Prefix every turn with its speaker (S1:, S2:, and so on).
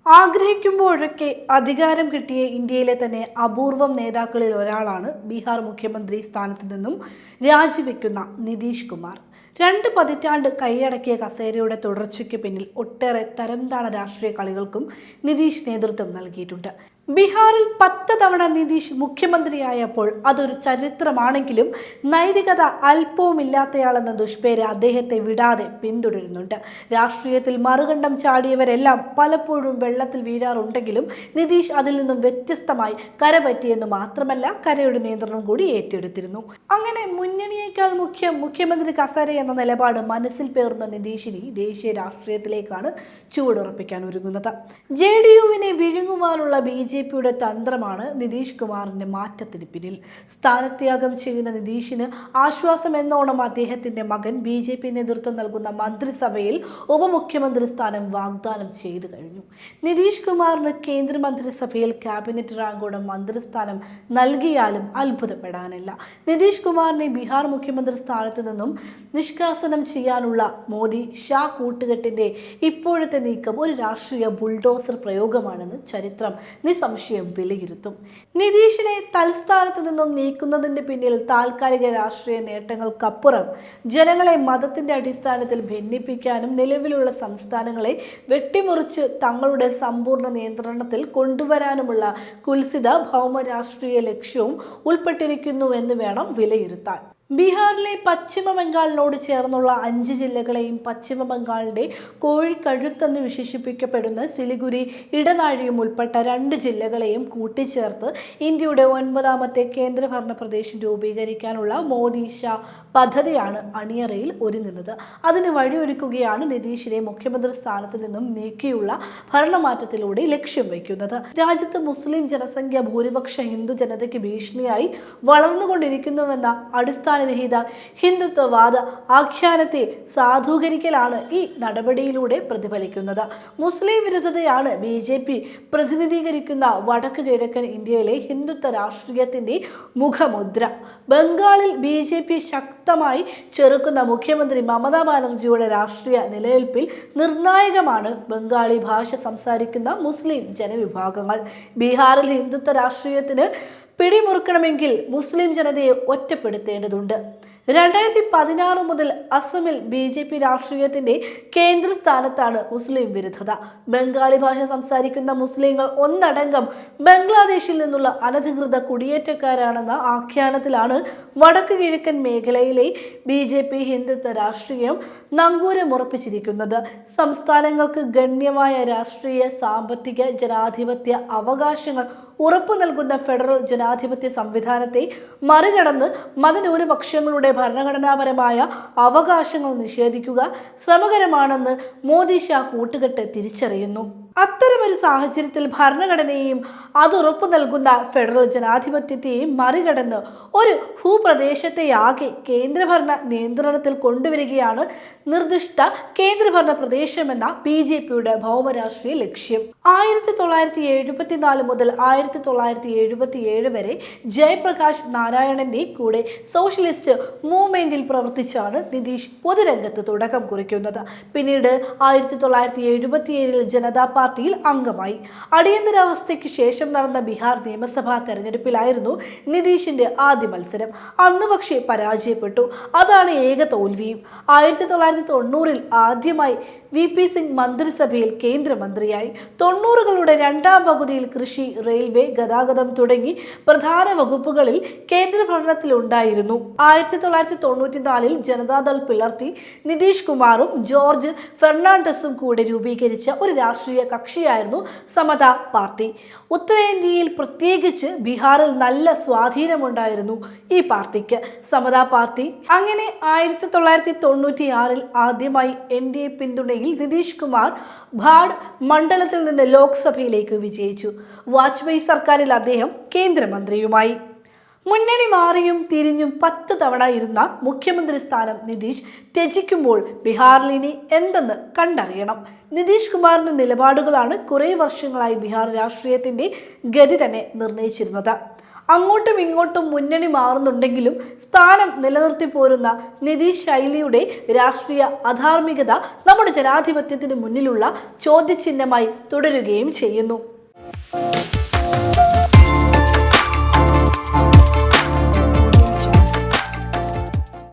S1: ആഗ്രഹിക്കുമ്പോഴൊക്കെ അധികാരം കിട്ടിയ ഇന്ത്യയിലെ തന്നെ അപൂർവം നേതാക്കളിൽ ഒരാളാണ് ബീഹാർ മുഖ്യമന്ത്രി സ്ഥാനത്ത് നിന്നും രാജിവെക്കുന്ന നിതീഷ് കുമാർ. 2 പതിറ്റാണ്ട് കൈയടക്കിയ കസേരയുടെ തുടർച്ചയ്ക്ക് പിന്നിൽ ഒട്ടേറെ തരംതാണ രാഷ്ട്രീയ കളികൾക്കും നിതീഷ് നേതൃത്വം നൽകിയിട്ടുണ്ട്. ബീഹാറിൽ 10 തവണ നിതീഷ് മുഖ്യമന്ത്രിയായപ്പോൾ അതൊരു ചരിത്രമാണെങ്കിലും നൈതികത അല്പവുമില്ലാത്തയാളെന്ന ദുഷ്പേര് അദ്ദേഹത്തെ വിടാതെ പിന്തുടരുന്നുണ്ട്. രാഷ്ട്രീയത്തിൽ മറുകണ്ഠം ചാടിയവരെല്ലാം പലപ്പോഴും വെള്ളത്തിൽ വീഴാറുണ്ടെങ്കിലും നിതീഷ് അതിൽ നിന്നും വ്യത്യസ്തമായി കരപറ്റിയെന്ന് മാത്രമല്ല, കരയുടെ നിയന്ത്രണം കൂടി ഏറ്റെടുത്തിരുന്നു. അങ്ങനെ മുന്നണിയേക്കാൾ മുഖ്യമന്ത്രി കസേര എന്ന നിലപാട് മനസ്സിൽ പേറുന്ന നിതീഷിനെ ദേശീയ രാഷ്ട്രീയത്തിലേക്കാണ് ചുവടുറപ്പിക്കാൻ ഒരുങ്ങുന്നത്. JDUവിനെ വിഴുങ്ങുവാനുള്ള BJPയുടെ തന്ത്രമാണ് നിതീഷ് കുമാറിന്റെ മാറ്റത്തിന് പിന്നിൽ. സ്ഥാനത്യാഗം ചെയ്യുന്ന നിതീഷിന് ആശ്വാസം എന്നോണം അദ്ദേഹത്തിന്റെ മകൻ BJP നേതൃത്വം നൽകുന്ന മന്ത്രിസഭയിൽ ഉപമുഖ്യമന്ത്രി സ്ഥാനം വാഗ്ദാനം ചെയ്തു കഴിഞ്ഞു. നിതീഷ് കുമാറിന് കേന്ദ്രമന്ത്രിസഭയിൽ ക്യാബിനറ്റ് റാങ്കോടെ മന്ത്രിസ്ഥാനം നൽകിയാലും അത്ഭുതപ്പെടാനില്ല. നിതീഷ് കുമാറിനെ ബീഹാർ മുഖ്യമന്ത്രി സ്ഥാനത്ത് നിന്നും നിഷ്കാസനം ചെയ്യാനുള്ള മോദി ഷാ കൂട്ടുകെട്ടിന്റെ ഇപ്പോഴത്തെ നീക്കം ഒരു രാഷ്ട്രീയ ബുൾഡോസർ പ്രയോഗമാണെന്ന് ചരിത്രം നിസ്സംശയം വിലയിരുത്തും. നിതീഷിനെ തൽസ്ഥാനത്ത് നിന്നും നീക്കുന്നതിന്റെ പിന്നിൽ താൽക്കാലിക രാഷ്ട്രീയ നേട്ടങ്ങൾക്കപ്പുറം ജനങ്ങളെ മതത്തിന്റെ അടിസ്ഥാനത്തിൽ ഭിന്നിപ്പിക്കാനും നിലവിലുള്ള സംസ്ഥാനങ്ങളെ വെട്ടിമുറിച്ച് തങ്ങളുടെ സമ്പൂർണ്ണ നിയന്ത്രണത്തിൽ കൊണ്ടുവരാനുമുള്ള കുൽസിത ഭൗമ രാഷ്ട്രീയ ലക്ഷ്യവും ഉൾപ്പെട്ടിരിക്കുന്നുവെന്ന് വേണം വിലയിരുത്താൻ. ബീഹാറിലെ പശ്ചിമ ബംഗാളിനോട് ചേർന്നുള്ള 5 ജില്ലകളെയും പശ്ചിമ ബംഗാളിന്റെ കോഴിക്കഴുത്തെന്ന് വിശേഷിപ്പിക്കപ്പെടുന്ന സിലിഗുരി, ഇടനാഴിയും ഉൾപ്പെട്ട 2 ജില്ലകളെയും കൂട്ടിച്ചേർത്ത് ഇന്ത്യയുടെ 9ാമത്തെ കേന്ദ്രഭരണ പ്രദേശം രൂപീകരിക്കാനുള്ള മോദി ഷാ പദ്ധതിയാണ് അണിയറയിൽ ഒരുങ്ങുന്നത്. അതിന് വഴിയൊരുക്കുകയാണ് നിതീഷിനെ മുഖ്യമന്ത്രി സ്ഥാനത്ത് നിന്നും നീക്കിയുള്ള ഭരണമാറ്റത്തിലൂടെ ലക്ഷ്യം വയ്ക്കുന്നത്. രാജ്യത്ത് മുസ്ലിം ജനസംഖ്യ ഭൂരിപക്ഷ ഹിന്ദു ജനതയ്ക്ക് ഭീഷണിയായി വളർന്നുകൊണ്ടിരിക്കുന്നുവെന്ന അടിസ്ഥാനരഹിത ഹിന്ദുത്വവാദ ആഖ്യാനത്തെ സാധൂകരിക്കലാണ് ഈ നടപടിയിലൂടെ പ്രതിഫലിക്കുന്നത്. മുസ്ലിം വിരുദ്ധതയാണ് BJP പ്രതിനിധീകരിക്കുന്ന വടക്ക് കിഴക്കൻ ഇന്ത്യയിലെ ഹിന്ദുത്വ രാഷ്ട്രീയത്തിന്റെ മുഖമുദ്ര. ബംഗാളിൽ BJP ശക്തമായി ചെറുക്കുന്ന മുഖ്യമന്ത്രി മമതാ ബാനർജിയുടെ രാഷ്ട്രീയ നിലനിൽപ്പിൽ നിർണായകമാണ് ബംഗാളി ഭാഷ സംസാരിക്കുന്ന മുസ്ലിം ജനവിഭാഗങ്ങൾ. ബീഹാറിൽ ഹിന്ദുത്വ രാഷ്ട്രീയത്തിന് പിടിമുറുക്കണമെങ്കിൽ മുസ്ലിം ജനതയെ ഒറ്റപ്പെടുത്തേണ്ടതുണ്ട്. 2016 മുതൽ അസമിൽ BJP രാഷ്ട്രീയത്തിന്റെ കേന്ദ്രസ്ഥാനത്താണ് മുസ്ലിം വിരുദ്ധത. ബംഗാളി ഭാഷ സംസാരിക്കുന്ന മുസ്ലിങ്ങൾ ഒന്നടങ്കം ബംഗ്ലാദേശിൽ നിന്നുള്ള അനധികൃത കുടിയേറ്റക്കാരാണെന്ന ആഖ്യാനത്തിലാണ് വടക്ക് കിഴക്കൻ മേഖലയിലെ BJP ഹിന്ദുത്വ രാഷ്ട്രീയം നങ്കൂരമുറപ്പിച്ചിരിക്കുന്നത്. സംസ്ഥാനങ്ങൾക്ക് ഗണ്യമായ രാഷ്ട്രീയ, സാമ്പത്തിക, ജനാധിപത്യ അവകാശങ്ങൾ ഉറപ്പു നൽകുന്ന ഫെഡറൽ ജനാധിപത്യ സംവിധാനത്തെ മറികടന്ന് മതന്യൂനപക്ഷങ്ങളുടെ ഭരണഘടനാപരമായ അവകാശങ്ങൾ നിഷേധിക്കുക ശ്രമകരമാണെന്ന് മോദി ഷാ കൂട്ടുകെട്ട് തിരിച്ചറിയുന്നു. അത്തരമൊരു സാഹചര്യത്തിൽ ഭരണഘടനയെയും അത് ഉറപ്പു നൽകുന്ന ഫെഡറൽ ജനാധിപത്യത്തെയും മറികടന്ന് ഒരു ഭൂപ്രദേശത്തെയാകെ കേന്ദ്രഭരണ നിയന്ത്രണത്തിൽ കൊണ്ടുവരികയാണ് നിർദ്ദിഷ്ട കേന്ദ്രഭരണ പ്രദേശമെന്ന BJPയുടെ ഭൗമരാഷ്ട്രീയ ലക്ഷ്യം. 1974 മുതൽ 1977 വരെ ജയപ്രകാശ് നാരായണന്റെ കൂടെ സോഷ്യലിസ്റ്റ് മൂവ്മെന്റിൽ പ്രവർത്തിച്ചാണ് നിതീഷ് പൊതുരംഗത്ത് തുടക്കം കുറിക്കുന്നത്. പിന്നീട് 1977 ജനതാ പാർട്ടിയിൽ അംഗമായി. അടിയന്തരാവസ്ഥയ്ക്ക് ശേഷം നടന്ന ബീഹാർ നിയമസഭാ തെരഞ്ഞെടുപ്പിലായിരുന്നു നിതീഷിന്റെ ആദ്യ മത്സരം. അന്ന് പക്ഷേ പരാജയപ്പെട്ടു. അതാണ് ഏക തോൽവിയും. 1990 ആദ്യമായി VP സിംഗ് മന്ത്രിസഭയിൽ കേന്ദ്രമന്ത്രിയായി. 90കളുടെ 2ാം പകുതിയിൽ കൃഷി, റെയിൽവേ, ഗതാഗതം തുടങ്ങി പ്രധാന വകുപ്പുകളിൽ കേന്ദ്രഭരണത്തിലുണ്ടായിരുന്നു. 1994 ജനതാദൾ പിളർത്തി നിതീഷ് കുമാറും ജോർജ് ഫെർണാണ്ടസും കൂടെ രൂപീകരിച്ച ഒരു രാഷ്ട്രീയ കക്ഷിയായിരുന്നു സമതാ പാർട്ടി. ഉത്തരേന്ത്യയിൽ പ്രത്യേകിച്ച് ബീഹാറിൽ നല്ല സ്വാധീനമുണ്ടായിരുന്നു ഈ പാർട്ടിക്ക്. സമതാ പാർട്ടി അങ്ങനെ 1996 ആദ്യമായി NDA പിന്തുണയിൽ നിതീഷ് കുമാർ ഭാഡ് മണ്ഡലത്തിൽ നിന്ന് ലോക്സഭയിലേക്ക് വിജയിച്ചു. വാജ്പേയി സർക്കാരിൽ അദ്ദേഹം കേന്ദ്രമന്ത്രിയുമായി. മുന്നണി മാറിയും തിരിഞ്ഞും 10 തവണ ഇരുന്ന മുഖ്യമന്ത്രി സ്ഥാനം നിതീഷ് ത്യജിക്കുമ്പോൾ ബീഹാറിൽ ഇനി എന്തെന്ന് കണ്ടറിയണം. നിതീഷ് കുമാറിന്റെ നിലപാടുകളാണ് കുറേ വർഷങ്ങളായി ബീഹാർ രാഷ്ട്രീയത്തിന്റെ ഗതി തന്നെ നിർണയിച്ചിരുന്നത്. അങ്ങോട്ടും ഇങ്ങോട്ടും മുന്നണി മാറുന്നുണ്ടെങ്കിലും സ്ഥാനം നിലനിർത്തി പോരുന്ന നിതീഷ് ശൈലിയുടെ രാഷ്ട്രീയ അധാർമികത നമ്മുടെ ജനാധിപത്യത്തിന് മുന്നിലുള്ള ചോദ്യചിഹ്നമായി തുടരുകയും ചെയ്യുന്നു.